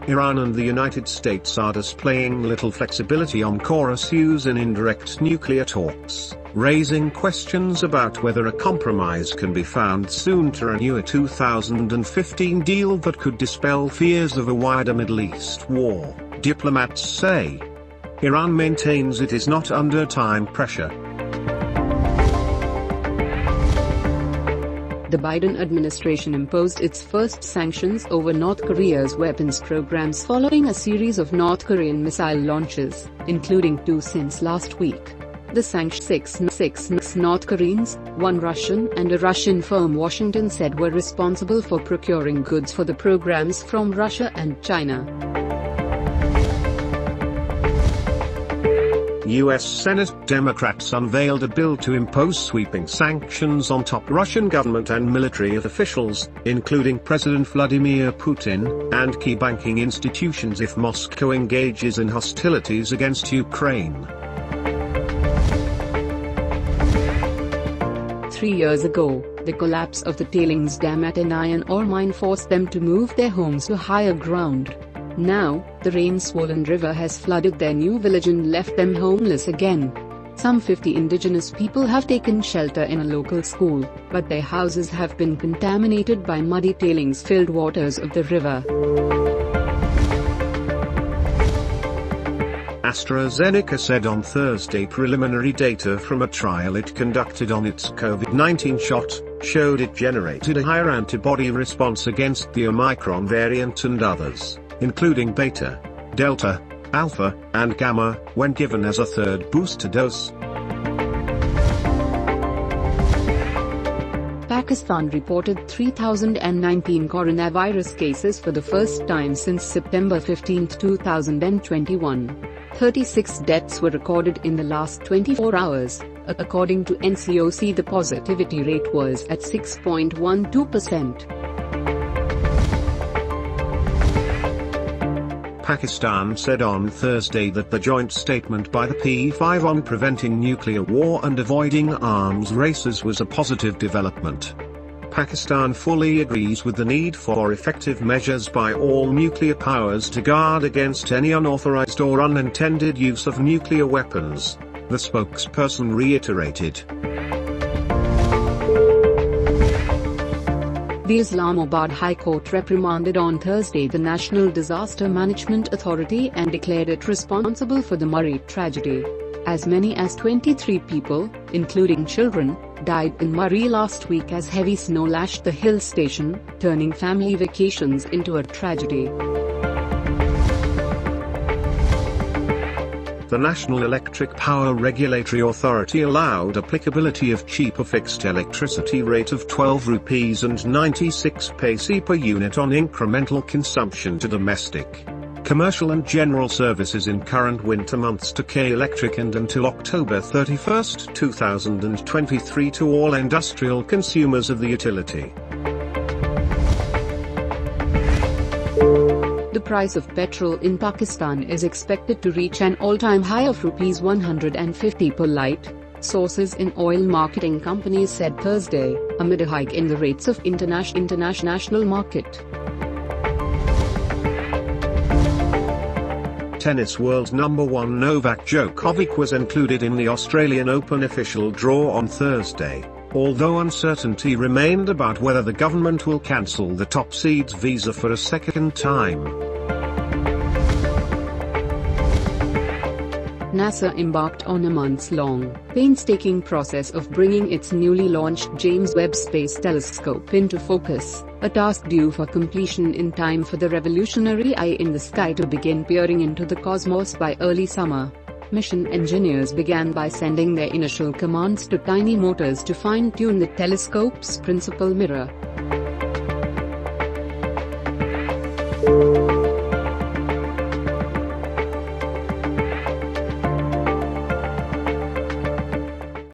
Iran and the United States are displaying little flexibility on core issues in indirect nuclear talks, raising questions about whether a compromise can be found soon to renew a 2015 deal that could dispel fears of a wider Middle East war, diplomats say. Iran maintains it is not under time pressure. The Biden administration imposed its first sanctions over North Korea's weapons programs following a series of North Korean missile launches, including 2 since last week. The sanctions 6 North Koreans, 1 Russian and a Russian firm Washington said were responsible for procuring goods for the programs from Russia and China. U.S. Senate Democrats unveiled a bill to impose sweeping sanctions on top Russian government and military officials, including President Vladimir Putin, and key banking institutions if Moscow engages in hostilities against Ukraine. 3 years ago, the collapse of the tailings dam at an iron ore mine forced them to move their homes to higher ground. Now, the rain-swollen river has flooded their new village and left them homeless again. Some 50 indigenous people have taken shelter in a local school, but their houses have been contaminated by muddy tailings-filled waters of the river. AstraZeneca said on Thursday preliminary data from a trial it conducted on its COVID-19 shot showed it generated a higher antibody response against the Omicron variant and others, including Beta, Delta, Alpha, and Gamma, when given as a third booster dose. Pakistan reported 3,019 coronavirus cases for the first time since September 15, 2021. 36 deaths were recorded in the last 24 hours. According to NCOC, the positivity rate was at 6.12%. Pakistan said on Thursday that the joint statement by the P5 on preventing nuclear war and avoiding arms races was a positive development. Pakistan fully agrees with the need for effective measures by all nuclear powers to guard against any unauthorized or unintended use of nuclear weapons, the spokesperson reiterated. The Islamabad High Court reprimanded on Thursday the National Disaster Management Authority and declared it responsible for the Murree tragedy. As many as 23 people, including children, died in Murree last week as heavy snow lashed the hill station, turning family vacations into a tragedy. The National Electric Power Regulatory Authority allowed applicability of cheaper fixed electricity rate of 12 rupees and 96 paise per unit on incremental consumption to domestic, commercial and general services in current winter months to K Electric and until October 31, 2023 to all industrial consumers of the utility. The price of petrol in Pakistan is expected to reach an all-time high of Rs 150 per litre, sources in oil marketing companies said Thursday, amid a hike in the rates of international market. Tennis world number 1 Novak Djokovic was included in the Australian Open official draw on Thursday, although uncertainty remained about whether the government will cancel the top seed's visa for a second time. NASA embarked on a months-long, painstaking process of bringing its newly launched James Webb Space Telescope into focus, a task due for completion in time for the revolutionary eye in the sky to begin peering into the cosmos by early summer. Mission engineers began by sending their initial commands to tiny motors to fine-tune the telescope's principal mirror.